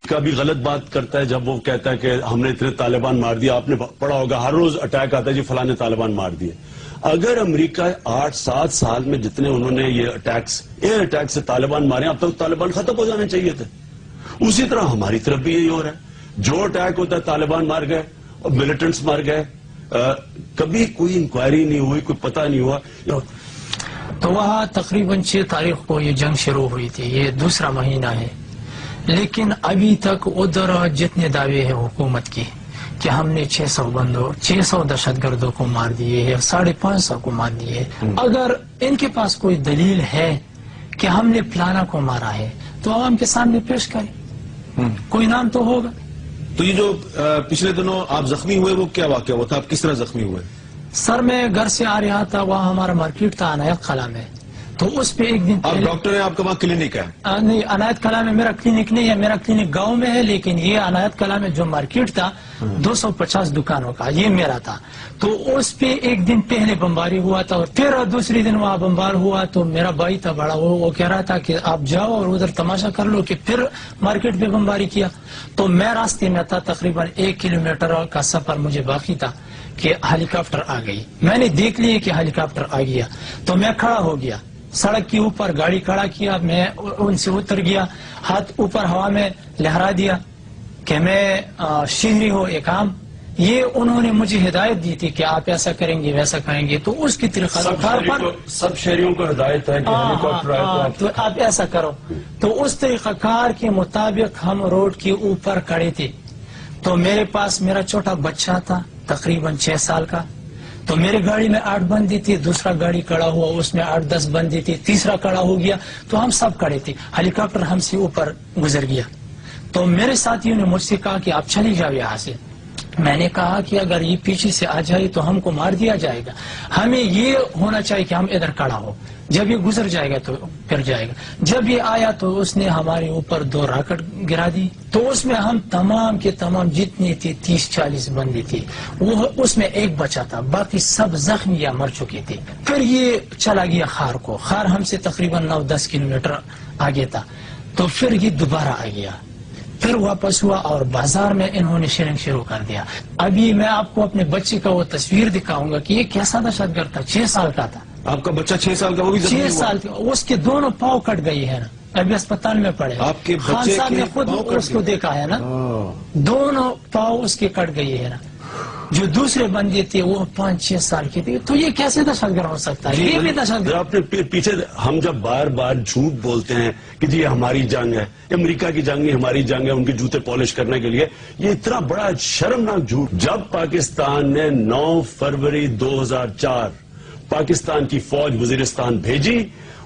کا بھی غلط بات کرتا ہے جب وہ کہتا ہے کہ ہم نے اتنے طالبان مار دیا. آپ نے پڑھا ہوگا ہر روز اٹیک آتا ہے جی فلاں نے طالبان مار دیے. اگر امریکہ 8-7 سال میں جتنے انہوں نے یہ اٹیکس ایئر اٹیک سے طالبان مارے اب تک طالبان ختم ہو جانے چاہیے تھے. اسی طرح ہماری طرف بھی یہی ہو رہا ہے. جو اٹیک ہوتا ہے طالبان مار گئے اور ملیٹنٹس مار گئے. کبھی کوئی انکوائری نہیں ہوئی, کوئی پتہ نہیں ہوا. تو وہاں تقریباً 6 تاریخ کو یہ جنگ شروع ہوئی تھی. یہ دوسرا مہینہ ہے, لیکن ابھی تک ادھر جتنے دعوے ہیں حکومت کی کہ ہم نے 600 دہشت گردوں کو مار دیے ہے, 550 کو مار دیے. اگر ان کے پاس کوئی دلیل ہے کہ ہم نے فلانا کو مارا ہے تو عوام کے سامنے پیش کریں, کوئی نام تو ہوگا. تو یہ جو پچھلے دنوں آپ زخمی ہوئے وہ کیا واقعہ ہوا تھا, آپ کس طرح زخمی ہوئے؟ سر میں گھر سے آ رہا تھا, وہاں ہمارا مارکیٹ تھا عنایت قلعہ میں, تو اس پہ ایک دن آپ ڈاکٹر ہیں, آپ کا وہاں کلینک ہے؟ نہیں, عنایت قلعہ میں میرا کلینک نہیں ہے, میرا کلینک گاؤں میں ہے, لیکن یہ عنایت قلعہ میں جو مارکیٹ تھا 250 دکانوں کا یہ میرا تھا. تو اس پہ ایک دن پہلے بمباری ہوا تھا اور پھر دوسری دن وہاں بمبار ہوا. تو میرا بھائی تھا بڑا, وہ کہہ رہا تھا کہ آپ جاؤ اور ادھر تماشا کر لو, کہ پھر مارکیٹ پہ بمباری کیا. تو میں راستے میں تھا, تقریباً 1 کلومیٹر کا سفر مجھے باقی تھا کہ ہیلی کاپٹر آ گئی. میں نے دیکھ لیا کہ ہیلی کاپٹر آ گیا تو میں کھڑا ہو گیا, سڑک کے اوپر گاڑی کھڑا کیا, میں ان سے اتر گیا, ہاتھ اوپر ہوا میں لہرا دیا کہ میں شہری ہوں ایک عام. یہ انہوں نے مجھے ہدایت دی تھی کہ آپ ایسا کریں گے ویسا کریں گے, تو اس کی طریقہ کار سب شہریوں کو ہدایت ہے کہ ہیلی کاپٹر آئے تو آپ ایسا کرو. تو اس طریقہ کار کے مطابق ہم روڈ کے اوپر کھڑے تھے. تو میرے پاس میرا چھوٹا بچہ تھا تقریباً 6 سال کا, تو میری گاڑی میں 8 بندی تھی, دوسرا گاڑی کھڑا ہوا اس میں 8-10 بندی تھی, تیسرا کھڑا ہو گیا, تو ہم سب کھڑے تھے. ہیلی کاپٹر ہم سے اوپر گزر گیا. تو میرے ساتھیوں نے مجھ سے کہا کہ آپ چلی جاؤ یہاں سے. میں نے کہا کہ اگر یہ پیچھے سے آ جائے تو ہم کو مار دیا جائے گا, ہمیں یہ ہونا چاہیے کہ ہم ادھر کھڑا ہو, جب یہ گزر جائے گا تو پھر جائے گا. جب یہ آیا تو اس نے ہمارے اوپر 2 راکٹ گرا دی. تو اس میں ہم تمام کے تمام جتنے تھے 30-40 بندے تھے, وہ اس میں ایک بچا تھا, باقی سب زخمی یا مر چکے تھے. پھر یہ چلا گیا خار کو, خار ہم سے تقریباً 9-10 کلومیٹر آگے تھا. تو پھر یہ دوبارہ آ گیا, پھر واپس ہوا اور بازار میں انہوں نے شیلنگ شروع کر دیا. ابھی میں آپ کو اپنے بچے کا وہ تصویر دکھاؤں گا کہ یہ کیسا دہشت گرد تھا. 6 سال کا تھا. آپ کا بچہ 6 سال کا, وہ بھی 6 سال کا, اس کے دونوں پاؤں کٹ گئی ہے نا, ابھی اسپتال میں پڑے. آپ کے خان صاحب نے خود اس کو دیکھا ہے نا, دونوں پاؤں اس کے کٹ گئی ہے نا. جو دوسرے بندے تھے وہ 5-6 سال کے تھے. تو یہ کیسے دہشت گرد ہو سکتا ہے؟ یہ بھی دہشت گرد. آپ نے پیچھے ہم جب بار بار جھوٹ بولتے ہیں کہ جی یہ ہماری جنگ ہے, امریکہ کی جنگ نہیں ہماری جنگ ہے, ان کے جوتے پالش کرنے کے لیے, یہ اتنا بڑا شرمناک جھوٹ. جب پاکستان نے 9 فروری 2004 پاکستان کی فوج وزیرستان بھیجی,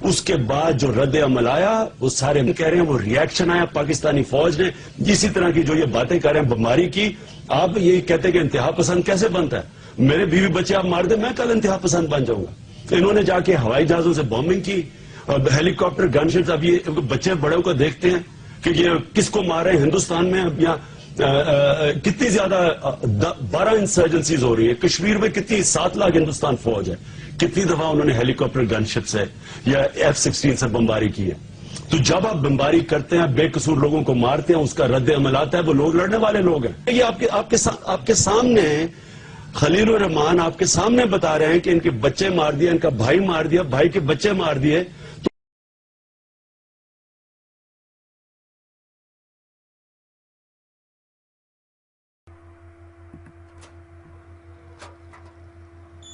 اس کے بعد جو رد عمل آیا وہ سارے کہہ رہے ہیں وہ ریاکشن آیا پاکستانی فوج نے. اسی طرح کی جو یہ باتیں کر رہے ہیں بمباری کی, آپ یہ کہتے ہیں کہ انتہا پسند کیسے بنتا ہے؟ میرے بیوی بچے آپ مار دیں, میں کل انتہا پسند بن جاؤں گا. انہوں نے جا کے ہوائی جہازوں سے بومبنگ کی اور ہیلی کاپٹر گن شپس. اب یہ بچے بڑوں کو دیکھتے ہیں کہ یہ کس کو مار رہے ہیں. ہندوستان میں اب یہاں کتنی زیادہ 12 انسرجنسیز ہو رہی ہیں. کشمیر میں کتنی 7 لاکھ ہندوستان فوج ہے, کتنی دفعہ انہوں نے ہیلی کاپٹر گن شپ سے یا F-16 سے بمباری کی ہے. تو جب آپ بمباری کرتے ہیں, بے قصور لوگوں کو مارتے ہیں, اس کا رد عمل آتا ہے, وہ لوگ لڑنے والے لوگ ہیں. یہ آپ کے سامنے خلیل الرحمان آپ کے سامنے بتا رہے ہیں کہ ان کے بچے مار دیے, ان کا بھائی مار دیا, بھائی کے بچے مار دیے.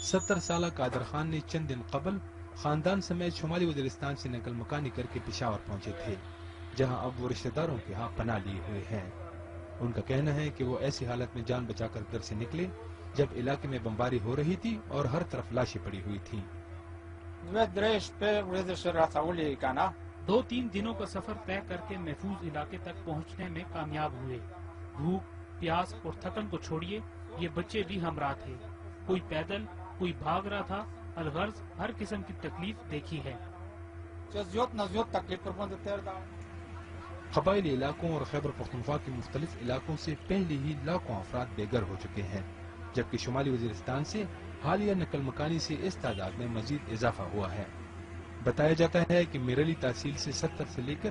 ستر سالہ قادر خان نے چند دن قبل خاندان سمیت شمالی وزیرستان سے نقل مکانی کر کے پشاور پہنچے تھے, جہاں اب وہ رشتہ داروں کے ہاں پناہ لیے ہوئے ہیں. ان کا کہنا ہے کہ وہ ایسی حالت میں جان بچا کر گھر سے نکلے جب علاقے میں بمباری ہو رہی تھی اور ہر طرف لاشیں پڑی ہوئی تھیں. 2-3 دنوں کا سفر طے کر کے محفوظ علاقے تک پہنچنے میں کامیاب ہوئے. بھوک, پیاس اور تھکن کو چھوڑیے, یہ بچے بھی ہمراہ تھے. کوئی پیدل, کوئی بھاگ رہا تھا. الغرض ہر قسم کی تکلیف دیکھی ہے. قبائلی علاقوں اور خیبر پختونخوا کے مختلف علاقوں سے پہلے ہی لاکھوں افراد بے گھر ہو چکے ہیں, جبکہ شمالی وزیرستان سے حالیہ نقل مکانی سے اس تعداد میں مزید اضافہ ہوا ہے. بتایا جاتا ہے کہ میرلی تحصیل سے 70 سے لے کر